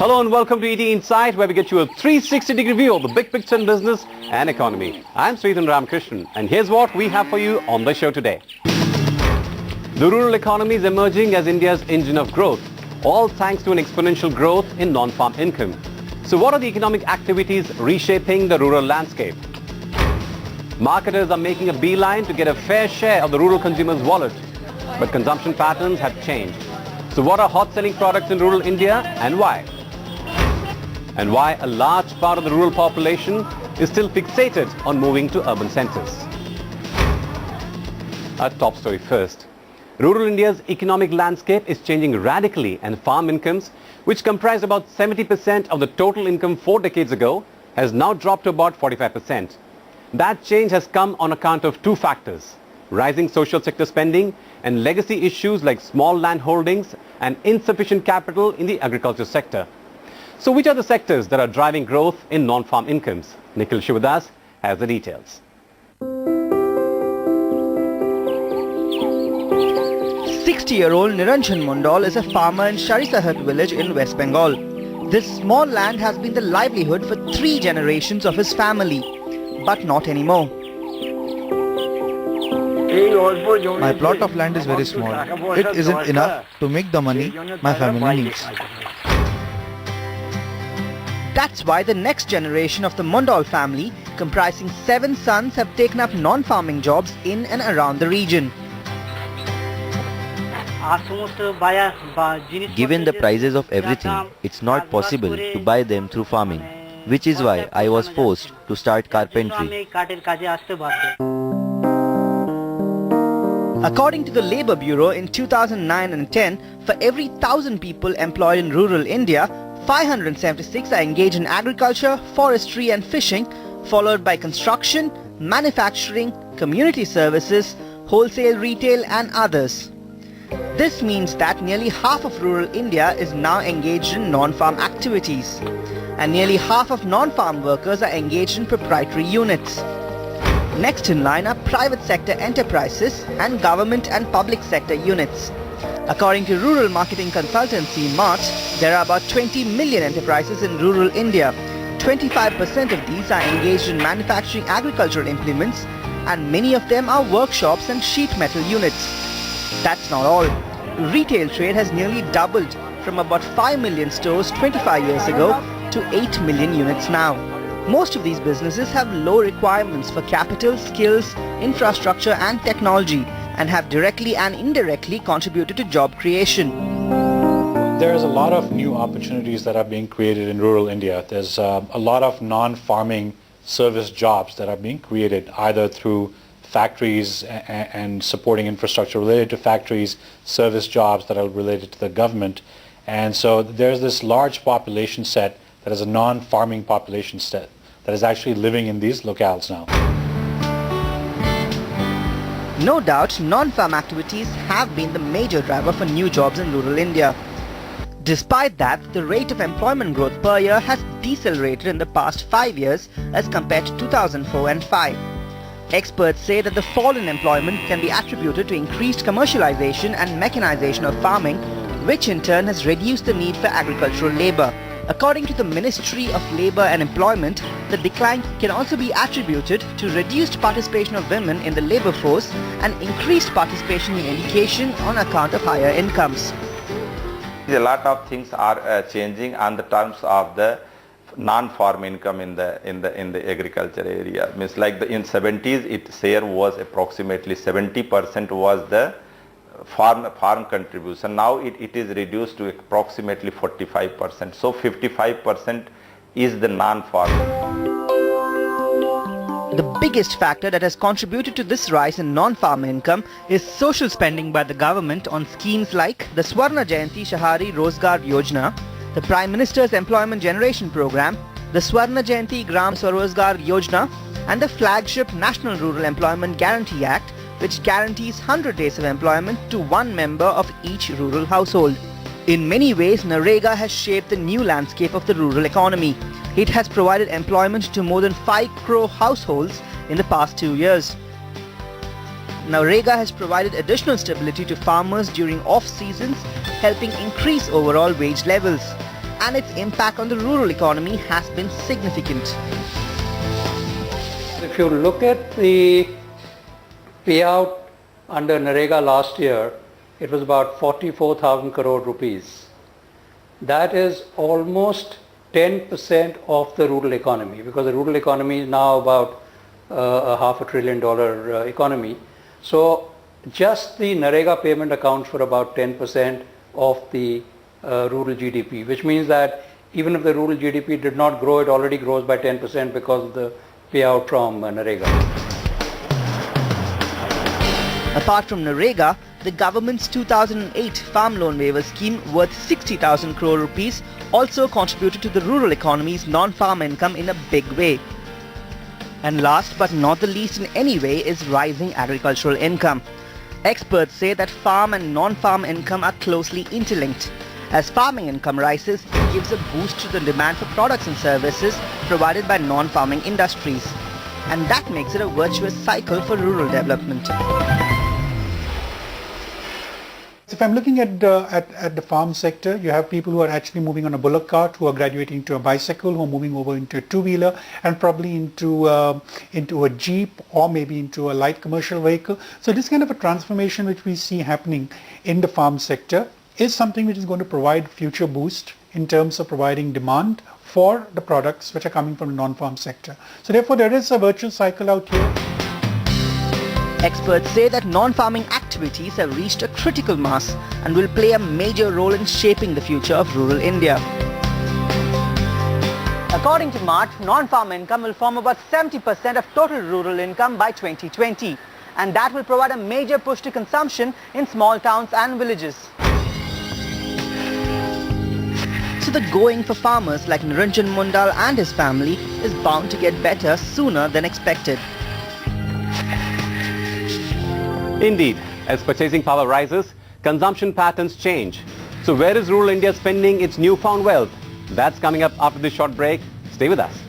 Hello and welcome to ET Insight, where we get you a 360-degree view of the big picture in business and economy. I'm Sridhan Ramakrishnan, and here's what we have for you on the show today. The rural economy is emerging as India's engine of growth, all thanks to an exponential growth in non-farm income. So what are the economic activities reshaping the rural landscape? Marketers are making a beeline to get a fair share of the rural consumer's wallet, but consumption patterns have changed. So what are hot-selling products in rural India and why? And why a large part of the rural population is still fixated on moving to urban centres. Our top story first. Rural India's economic landscape is changing radically, and farm incomes, which comprised about 70% of the total income 4 decades ago, has now dropped to about 45%. That change has come on account of two factors: rising social sector spending and legacy issues like small land holdings and insufficient capital in the agriculture sector. So which are the sectors that are driving growth in non-farm incomes? Nikhil Sivadas has the details. 60-year-old Niranjan Mondal is a farmer in Sharisahat village in West Bengal. This small land has been the livelihood for 3 generations of his family, but not anymore. My plot of land is very small. It isn't enough to make the money my family needs. That's why the next generation of the Mondal family, comprising 7 sons, have taken up non-farming jobs in and around the region. Given the prices of everything, it's not possible to buy them through farming, which is why I was forced to start carpentry. According to the Labour Bureau, in 2009 and 10, for every 1,000 people employed in rural India, 576 are engaged in agriculture, forestry and fishing, followed by construction, manufacturing, community services, wholesale retail and others. This means that nearly half of rural India is now engaged in non-farm activities, and nearly half of non-farm workers are engaged in proprietary units. Next in line are private sector enterprises and government and public sector units. According to rural marketing consultancy Mart, there are about 20 million enterprises in rural India. 25% of these are engaged in manufacturing agricultural implements, and many of them are workshops and sheet metal units. That's not all. Retail trade has nearly doubled from about 5 million stores 25 years ago to 8 million units now. Most of these businesses have low requirements for capital, skills, infrastructure and technology, and have directly and indirectly contributed to job creation. There's a lot of new opportunities that are being created in rural India. There's a lot of non-farming service jobs that are being created either through factories and supporting infrastructure related to factories, service jobs that are related to the government. And so there's this large population set that is a non-farming population set that is actually living in these locales now. No doubt, non-farm activities have been the major driver for new jobs in rural India. Despite that, the rate of employment growth per year has decelerated in the past 5 years as compared to 2004 and 5. Experts say that the fall in employment can be attributed to increased commercialization and mechanization of farming, which in turn has reduced the need for agricultural labor. According to the Ministry of Labour and Employment, the decline can also be attributed to reduced participation of women in the labour force and increased participation in education on account of higher incomes. A lot of things are changing on the terms of the non-farm income in the agriculture area. Means like in 70s, its share was approximately 70% was the farm contribution. Now it is reduced to approximately 45%. So 55% is the non-farm. The biggest factor that has contributed to this rise in non-farm income is social spending by the government on schemes like the Swarna Jayanti Shahari Rozgar Yojana, the Prime Minister's Employment Generation Program, the Swarna Jayanti Gram Swarozgar Yojana, and the flagship National Rural Employment Guarantee Act, which guarantees 100 days of employment to one member of each rural household. In many ways, Narega has shaped the new landscape of the rural economy. It has provided employment to more than 5 crore households in the past 2 years. Narega has provided additional stability to farmers during off-seasons, helping increase overall wage levels. and its impact on the rural economy has been significant. If you look at the payout under Narega last year, it was about 44,000 crore rupees. That is almost 10% of the rural economy, because the rural economy is now about a $500 billion economy. So just the Narega payment accounts for about 10% of the rural GDP, which means that even if the rural GDP did not grow, it already grows by 10% because of the payout from Narega. Apart from Narega, the government's 2008 farm loan waiver scheme worth 60,000 crore rupees also contributed to the rural economy's non-farm income in a big way. And last but not the least in any way is rising agricultural income. Experts say that farm and non-farm income are closely interlinked. As farming income rises, it gives a boost to the demand for products and services provided by non-farming industries. And that makes it a virtuous cycle for rural development. If I'm looking at the farm sector, you have people who are actually moving on a bullock cart, who are graduating to a bicycle, who are moving over into a two-wheeler, and probably into a jeep or maybe into a light commercial vehicle. So this kind of a transformation which we see happening in the farm sector is something which is going to provide future boost in terms of providing demand for the products which are coming from the non-farm sector. So therefore there is a virtuous cycle out here. Experts say that non-farming activities have reached a critical mass and will play a major role in shaping the future of rural India. According to Mart, non-farm income will form about 70% of total rural income by 2020, and that will provide a major push to consumption in small towns and villages. So the going for farmers like Niranjan Mundal and his family is bound to get better sooner than expected. Indeed, as purchasing power rises, consumption patterns change. So where is rural India spending its newfound wealth? That's coming up after this short break. Stay with us.